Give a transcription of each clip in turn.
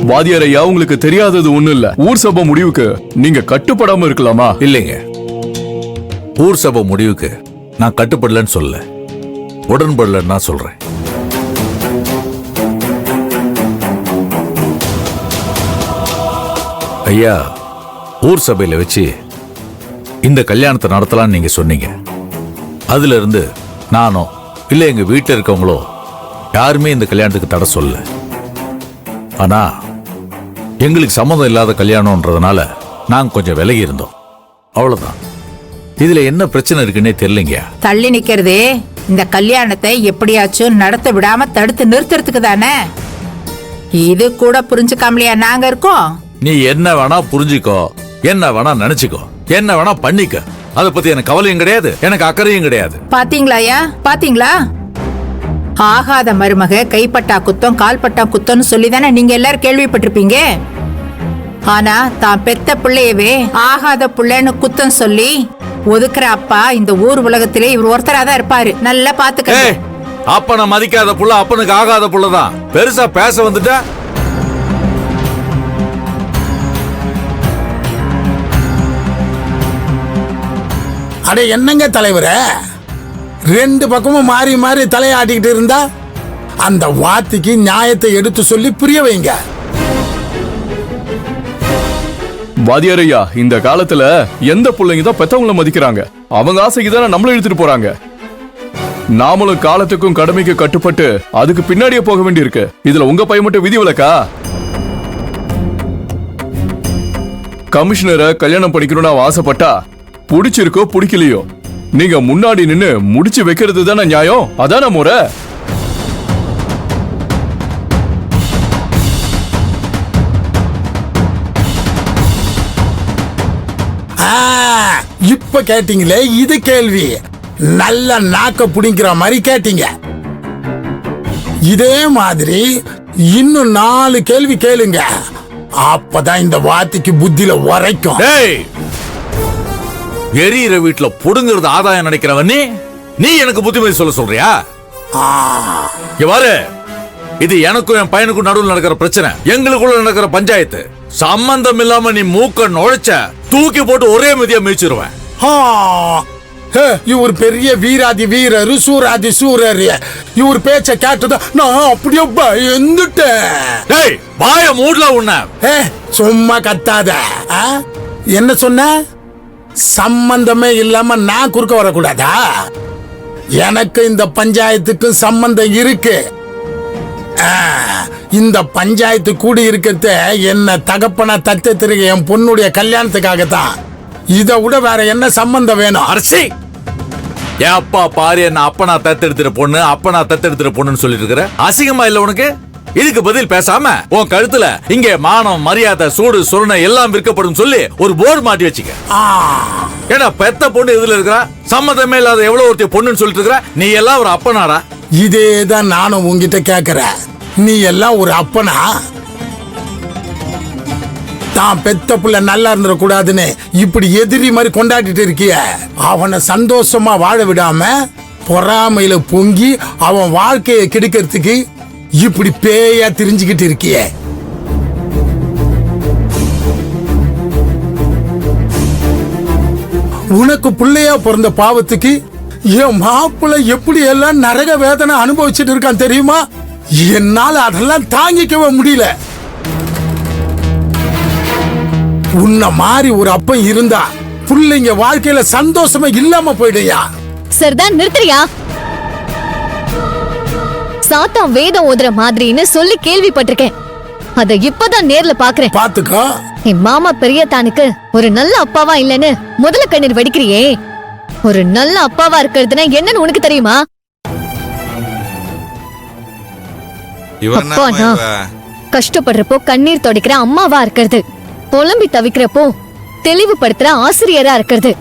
வாதியார் ஐயா, உங்களுக்கு தெரியாதது ஒண்ணு இல்ல. ஊர் சபை முடிவுக்கு நீங்க கட்டுப்படாம இருக்கலாமா? இல்லைங்க, ஊர் சபை முடிவுக்கு நான் கட்டுப்படலன்னு சொல்ல, உடன்படலன்னு நான் சொல்றேன். ஐயா, ஊர் சபையில வச்சு இந்த கல்யாணத்தை நடத்தலாம்னு நீங்க சொன்னீங்க. அதுல இருந்து நானோ இல்ல எங்க வீட்டில் இருக்கவங்களோ யாருமே இந்த கல்யாணத்துக்கு தடை சொல்ல. ஆனா எங்களுக்கு சம்மதம் இல்லாத கல்யாணம்ன்றதுனால நாங்க கொஞ்சம் விலகி இருந்தோம், அவ்வளவுதான். இதுல என்ன பிரச்சனை இருக்குன்னே தெரியலங்க. தள்ளி நிக்கிறதே இந்த கல்யாணத்தை எப்படியாச்சும் நடத்த விடாம தடுத்து நிறுத்துறதுக்கு தானே. இது கூட புரிஞ்சுக்காமலையா நாங்க இருக்கோம்? நீ என்ன வேணா புரிஞ்சுக்கோ, என்ன வேணா நினைச்சுக்கோ, என்ன வேணா பண்ணிக்க. அதை பத்தி எனக்கு கவலையும் கிடையாது, எனக்கு அக்கறையும் கிடையாது. பாத்தீங்களாயா, பாத்தீங்களா? ஆகாத மருமக கைப்பட்டா குத்தம் கால்பட்டா குத்தம்னு சொல்லி தானே நீங்க எல்லாரும் கேள்விப்பட்டிருப்பீங்க. ஆனா தான் பெத்த பிள்ளையவே ஆகாத பிள்ளைன்னு குத்தம் சொல்லி ஒதுக்குற அப்பா இந்த ஊர் உலகத்திலே இவர் ஒருத்தராதான் இருப்பாரு. நல்லா பாத்துக்க. அப்பனை மதிக்காத புள்ள அப்பனுக்கு ஆகாத புள்ளதான். பெருசா பேச வந்துட்ட. அட என்னங்க தலைவரே, ரெண்டு பக்கமும் மாறி மாறி தலையாட்டிக்கிட்டு இருந்தா அந்த வாத்திக்கு நியாயத்தை எடுத்து சொல்லி புரிய வைங்க. வாதியார் ஐயா, இந்த காலத்துல எந்த பிள்ளைங்க தான் பெத்தவங்கள மதிக்கிறாங்க? அவங்க ஆசைக்கு தானே நம்மள இழுத்துட்டு போறாங்க. நாமளும் காலத்துக்கும் கடமைக்கு கட்டுப்பட்டு அதுக்கு பின்னாடியே போக வேண்டியிருக்கு. இதுல உங்க பையன் மட்டும் விதி விலக்கா? கமிஷனரை கல்யாணம் பண்ணிக்கணும்னு அவன் ஆசைப்பட்டா பிடிச்சிருக்கோ பிடிக்கலையோ நீங்க முன்னாடி நின்னு முடிச்சு வைக்கிறது தானே நியாயம், அதான முறை. இப்ப கேட்டீங்களே இது கேள்வி, நல்ல நாக்க புடிங்கிற மாதிரி கேட்டீங்க. இதே மாதிரி இன்னும் 4 கேள்வி கேளுங்க, அப்பதான் இந்த வாத்திக்கு புத்தியில உரைக்கும். எரியிற வீட்டுல புடுங்கிறது ஆதாயம் நினைக்கிறவன் நீ எனக்கு புத்திமதி சொல்ல சொல்றியா? இது எனக்கும் என் பையனுக்கும் நடுவில் நடக்கிற பிரச்சனை, எங்களுக்குள்ள நடக்கிற பஞ்சாயத்து. சம்பந்தம் இல்லாம நீ மூக்க நுழைச்ச தூக்கி போட்டு ஒரே மிதியா மிதிச்சிருவேன். இவர் பெரிய வீராதி வீரரு, சூராதி சூரரு. இவர் பேச்ச கேட்டதா நான் அப்படியே பயந்துட்டேன். வாய மூடல உன்ன. சும்மா கத்தாத. என்ன சொன்ன? சம்பந்தமே இல்லாம நான் குறுக்க வரக்கூடாதா? எனக்கு இந்த பஞ்சாயத்துக்கும் சம்பந்தம் இருக்கு. இந்த பஞ்சாயத்து கூடி இருக்கிறத என்ன தகப்பனா தத்தெடுத்திருக்க என் பொண்ணுடைய கல்யாணத்துக்காகத்தான். இதை விட வேற என்ன சம்பந்தம் வேணும்? அரசி, என் அப்பா பாரு என்ன அப்பனா தத்தெடுத்துற பொண்ணு அப்பனா தத்தெடுத்துற பொண்ணுன்னு சொல்லிட்டு இருக்கிற. அசிங்கமா இல்ல உனக்கு? இதுக்கு பதில் பேசாம உன் கழுத்துல இங்கே மானம் மரியாதை சூடு சுரணை எல்லாம் விற்கப்படும் சொல்லி ஒரு போர்டு மாட்டி வச்சுக்க. ஏன்னா பெத்த பொண்ணு இதுல இருக்கிறா, சம்மதமே இல்லாத எவ்வளவு ஒருத்தி பொண்ணுன்னு சொல்லிட்டு இருக்கிற. நீ எல்லாம் ஒரு அப்பனாடா? இதேதான் நானும் உங்ககிட்ட கேக்குறேன். நீ எல்லாம் ஒரு அப்பனா? தான் பெத்த புள்ள நல்லா இருந்துடக்கூடாதுன்னு இப்படி எதிரி மாதிரி கொண்டாடிட்டு இருக்கிய. அவனை சந்தோஷமா வாழ விடாம பொறாமையில பொங்கி அவன் வாழ்க்கையை கெடுக்கிறதுக்கு இப்படி பேயா தெரிஞ்சுக்கிட்டு இருக்கிய. உனக்கு பிள்ளையா பிறந்த பாவத்துக்கு என் மாப்பிள்ளை எப்படி எல்லாம் நரக வேதனை அனுபவிச்சுட்டு இருக்கான் தெரியுமா? என்னால அதெல்லாம் தாங்கிக்கவே முடியல. உன்ன மாதிரி ஒரு அப்பன் இருந்தா பிள்ளைங்க வாழ்க்கையில சந்தோஷமா இல்லாம போயிடுயா. சரிதான், நிறுத்துறியா? சாத்தான் வேதம் ஓதுற மாதிரின்னு சொல்லி கேள்விப்பட்டிருக்கேன். அத இப்பதான் நேர்ல பாக்குறேன். பாத்துக்கோ. என் மாமா பெரியத்தானுக்கு ஒரு நல்ல அப்பாவா இல்லன்னு முதல்ல கண்ணீர் வடிக்கிறியே. ஒரு நல்ல அப்பாவா இருக்கிறதுனா என்னன்னு உனக்கு தெரியுமா? அப்பானா கஷ்டப்படுறப்போ கண்ணீர் தொடைக்கிற அம்மாவா இருக்கிறது, புலம்பி தவிக்கிறப்போ தெளிவுபடுத்துற ஆசிரியரா இருக்கிறது,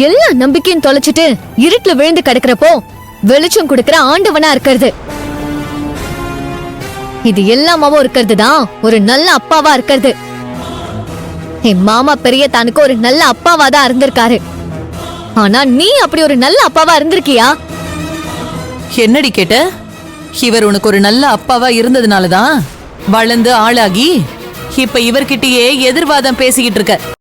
எல்லா நம்பிக்கையும் தொலைச்சிட்டு இருட்டுல விழுந்து கிடக்கிறப்போ வெளிச்சம் கொடுக்கிற ஆண்டவனா இருக்கிறது. இது எல்லாமாவும் இருக்கிறது தான் ஒரு நல்ல அப்பாவா இருக்கிறது. என் மாமா பெரியத்தானுக்கு ஒரு நல்ல அப்பாவா தான் இருந்திருக்காரு. ஆனா நீ அப்படி ஒரு நல்ல அப்பாவா இருந்திருக்கியா? என்னடி கேட்ட? இவர் உனக்கு ஒரு நல்ல அப்பாவா இருந்ததுனாலதான் வளர்ந்து ஆளாகி இப்ப இவர்கிட்டயே எதிர்வாதம் பேசிக்கிட்டு இருக்க.